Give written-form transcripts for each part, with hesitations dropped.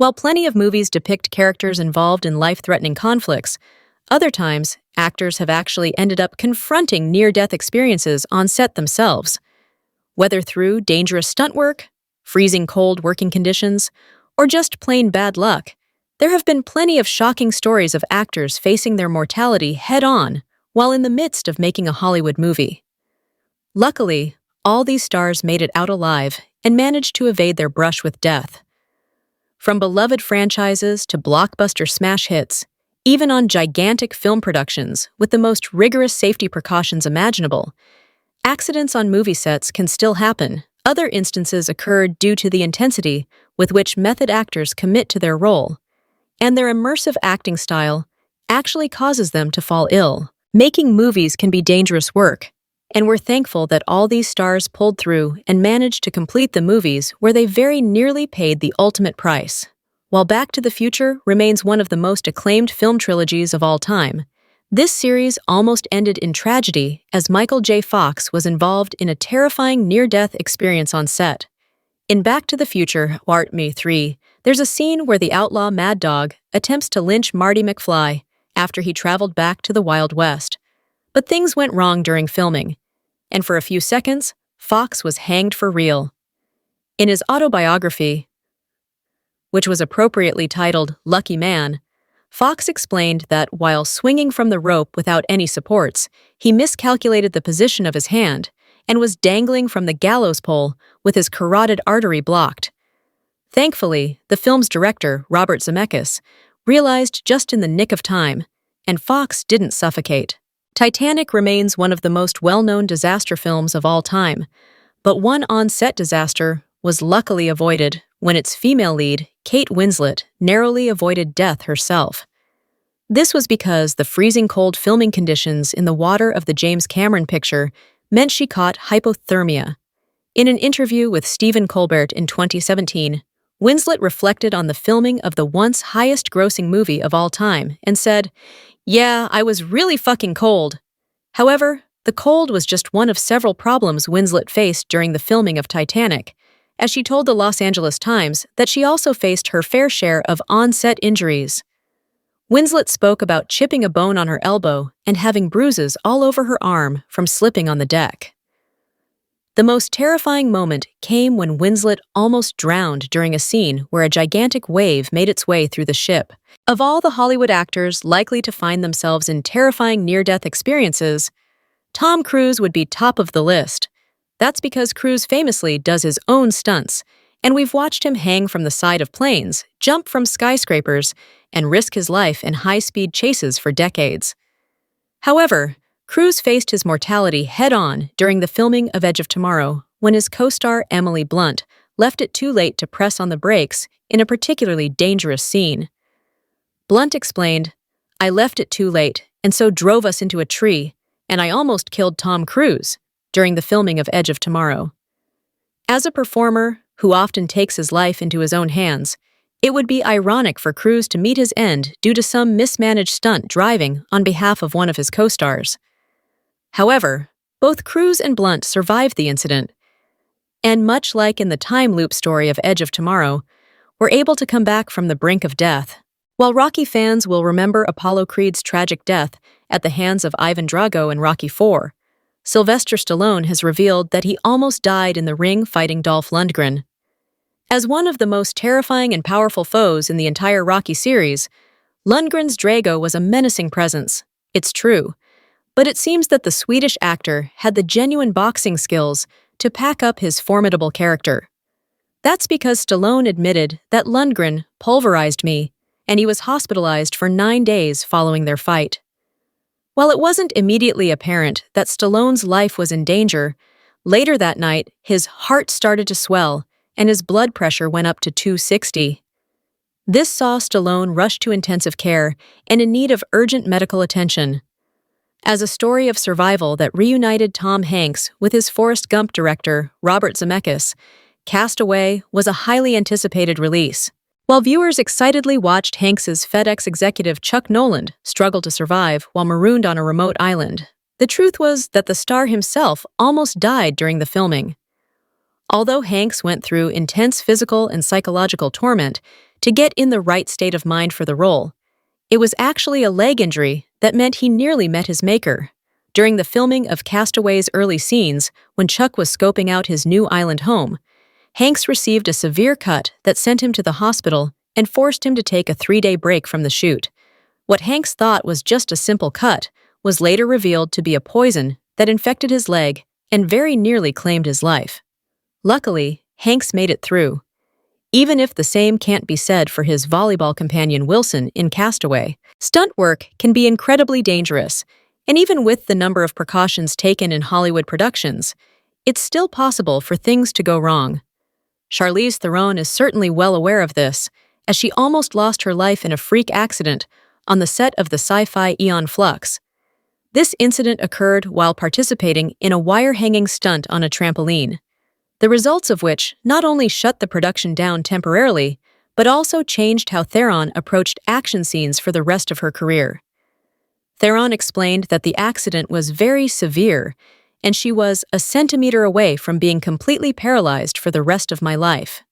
While plenty of movies depict characters involved in life-threatening conflicts, other times, actors have actually ended up confronting near-death experiences on set themselves. Whether through dangerous stunt work, freezing cold working conditions, or just plain bad luck, there have been plenty of shocking stories of actors facing their mortality head-on while in the midst of making a Hollywood movie. Luckily, all these stars made it out alive and managed to evade their brush with death. From beloved franchises to blockbuster smash hits, even on gigantic film productions with the most rigorous safety precautions imaginable, accidents on movie sets can still happen. Other instances occur due to the intensity with which method actors commit to their role, and their immersive acting style actually causes them to fall ill. Making movies can be dangerous work, and we're thankful that all these stars pulled through and managed to complete the movies where they very nearly paid the ultimate price. While Back to the Future remains one of the most acclaimed film trilogies of all time, this series almost ended in tragedy as Michael J. Fox was involved in a terrifying near-death experience on set. In Back to the Future, Part 3, there's a scene where the outlaw Mad Dog attempts to lynch Marty McFly after he traveled back to the Wild West. But things went wrong during filming, and for a few seconds, Fox was hanged for real. In his autobiography, which was appropriately titled Lucky Man, Fox explained that while swinging from the rope without any supports, he miscalculated the position of his hand and was dangling from the gallows pole with his carotid artery blocked. Thankfully, the film's director, Robert Zemeckis, realized just in the nick of time, and Fox didn't suffocate. Titanic remains one of the most well-known disaster films of all time, but one on-set disaster was luckily avoided when its female lead, Kate Winslet, narrowly avoided death herself. This was because the freezing cold filming conditions in the water of the James Cameron picture meant she caught hypothermia. In an interview with Stephen Colbert in 2017, Winslet reflected on the filming of the once highest-grossing movie of all time and said, "Yeah, I was really fucking cold." However, the cold was just one of several problems Winslet faced during the filming of Titanic, as she told the Los Angeles Times that she also faced her fair share of on-set injuries. Winslet spoke about chipping a bone on her elbow and having bruises all over her arm from slipping on the deck. The most terrifying moment came when Winslet almost drowned during a scene where a gigantic wave made its way through the ship. Of all the Hollywood actors likely to find themselves in terrifying near-death experiences, Tom Cruise would be top of the list. That's because Cruise famously does his own stunts, and we've watched him hang from the side of planes, jump from skyscrapers, and risk his life in high-speed chases for decades. However, Cruise faced his mortality head-on during the filming of Edge of Tomorrow when his co-star Emily Blunt left it too late to press on the brakes in a particularly dangerous scene. Blunt explained, "I left it too late and so drove us into a tree, and I almost killed Tom Cruise," during the filming of Edge of Tomorrow. As a performer who often takes his life into his own hands, it would be ironic for Cruise to meet his end due to some mismanaged stunt driving on behalf of one of his co-stars. However, both Cruise and Blunt survived the incident, and much like in the time loop story of Edge of Tomorrow, were able to come back from the brink of death. While Rocky fans will remember Apollo Creed's tragic death at the hands of Ivan Drago in Rocky IV, Sylvester Stallone has revealed that he almost died in the ring fighting Dolph Lundgren. As one of the most terrifying and powerful foes in the entire Rocky series, Lundgren's Drago was a menacing presence. It's true. But it seems that the Swedish actor had the genuine boxing skills to pack up his formidable character. That's because Stallone admitted that Lundgren pulverized me, and he was hospitalized for 9 days following their fight. While it wasn't immediately apparent that Stallone's life was in danger, later that night his heart started to swell and his blood pressure went up to 260. This saw Stallone rush to intensive care and in need of urgent medical attention. As a story of survival that reunited Tom Hanks with his Forrest Gump director, Robert Zemeckis, Cast Away was a highly anticipated release. While viewers excitedly watched Hanks's FedEx executive Chuck Noland struggle to survive while marooned on a remote island, the truth was that the star himself almost died during the filming. Although Hanks went through intense physical and psychological torment, to get in the right state of mind for the role. It was actually a leg injury that meant he nearly met his maker. During the filming of Castaway's early scenes, when Chuck was scoping out his new island home, Hanks received a severe cut that sent him to the hospital and forced him to take a 3-day break from the shoot. What Hanks thought was just a simple cut was later revealed to be a poison that infected his leg and very nearly claimed his life. Luckily, Hanks made it through. Even if the same can't be said for his volleyball companion Wilson in Castaway, stunt work can be incredibly dangerous, and even with the number of precautions taken in Hollywood productions, it's still possible for things to go wrong. Charlize Theron is certainly well aware of this, as she almost lost her life in a freak accident on the set of the sci-fi Aeon Flux. This incident occurred while participating in a wire-hanging stunt on a trampoline, the results of which not only shut the production down temporarily, but also changed how Theron approached action scenes for the rest of her career. Theron explained that the accident was very severe, and she was a centimeter away from being completely paralyzed for the rest of my life.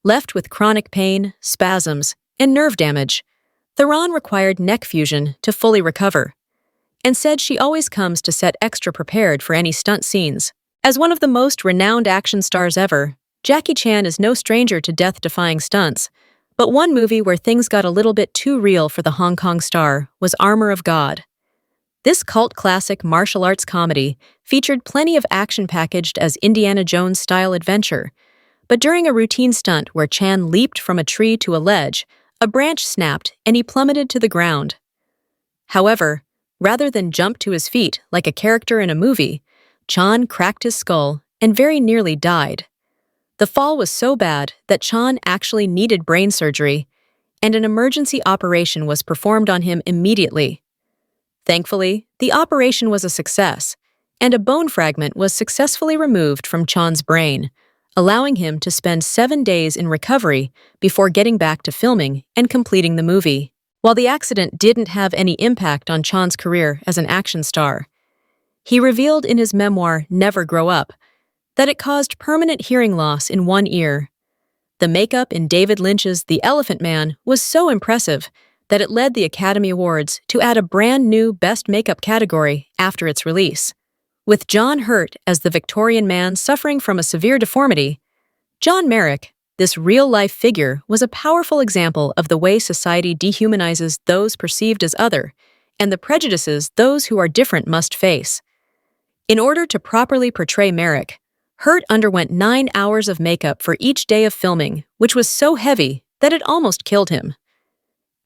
Left with chronic pain, spasms, and nerve damage, Theron required neck fusion to fully recover, and said she always comes to set extra prepared for any stunt scenes. As one of the most renowned action stars ever, Jackie Chan is no stranger to death-defying stunts, but one movie where things got a little bit too real for the Hong Kong star was Armor of God. This cult classic martial arts comedy featured plenty of action packaged as Indiana Jones-style adventure, but during a routine stunt where Chan leaped from a tree to a ledge, a branch snapped and he plummeted to the ground. However, rather than jump to his feet like a character in a movie, Chan cracked his skull and very nearly died. The fall was so bad that Chan actually needed brain surgery, and an emergency operation was performed on him immediately. Thankfully, the operation was a success, and a bone fragment was successfully removed from Chan's brain, allowing him to spend 7 days in recovery before getting back to filming and completing the movie. While the accident didn't have any impact on Chan's career as an action star, he revealed in his memoir, Never Grow Up, that it caused permanent hearing loss in one ear. The makeup in David Lynch's The Elephant Man was so impressive that it led the Academy Awards to add a brand new Best Makeup category after its release. With John Hurt as the Victorian man suffering from a severe deformity, John Merrick, this real-life figure, was a powerful example of the way society dehumanizes those perceived as other and the prejudices those who are different must face. In order to properly portray Merrick, Hurt underwent 9 hours of makeup for each day of filming, which was so heavy that it almost killed him.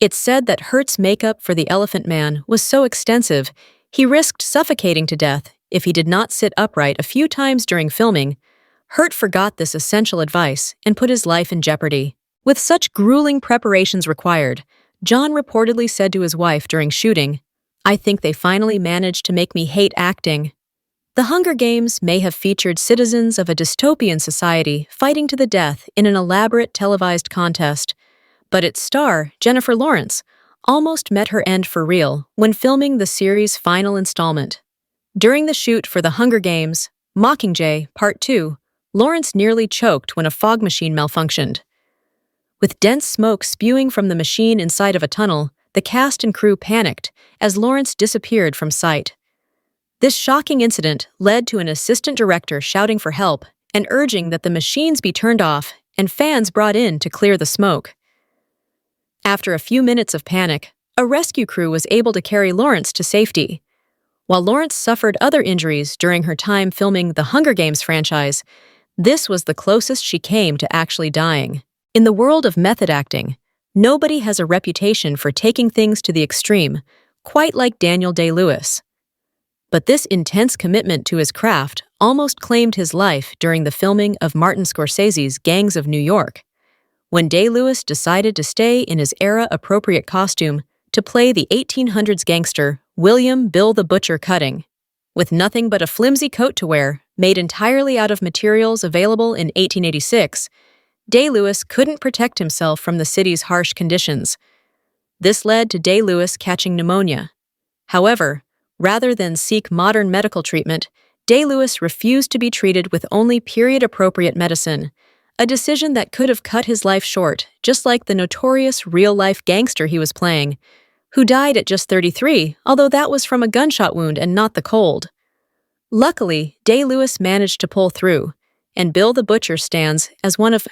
It's said that Hurt's makeup for the Elephant Man was so extensive, he risked suffocating to death if he did not sit upright a few times during filming. Hurt forgot this essential advice and put his life in jeopardy. With such grueling preparations required, John reportedly said to his wife during shooting, "I think they finally managed to make me hate acting." The Hunger Games may have featured citizens of a dystopian society fighting to the death in an elaborate televised contest, but its star, Jennifer Lawrence, almost met her end for real when filming the series' final installment. During the shoot for The Hunger Games, Mockingjay Part 2, Lawrence nearly choked when a fog machine malfunctioned. With dense smoke spewing from the machine inside of a tunnel, the cast and crew panicked as Lawrence disappeared from sight. This shocking incident led to an assistant director shouting for help and urging that the machines be turned off and fans brought in to clear the smoke. After a few minutes of panic, a rescue crew was able to carry Lawrence to safety. While Lawrence suffered other injuries during her time filming the Hunger Games franchise, this was the closest she came to actually dying. In the world of method acting, nobody has a reputation for taking things to the extreme, quite like Daniel Day-Lewis. But this intense commitment to his craft almost claimed his life during the filming of Martin Scorsese's Gangs of New York, when Day-Lewis decided to stay in his era-appropriate costume to play the 1800s gangster William "Bill the Butcher" Cutting. With nothing but a flimsy coat to wear, made entirely out of materials available in 1886, Day-Lewis couldn't protect himself from the city's harsh conditions. This led to Day-Lewis catching pneumonia. However, rather than seek modern medical treatment, Day-Lewis refused to be treated with only period-appropriate medicine, a decision that could have cut his life short, just like the notorious real-life gangster he was playing, who died at just 33, although that was from a gunshot wound and not the cold. Luckily, Day-Lewis managed to pull through, and Bill the Butcher stands as one of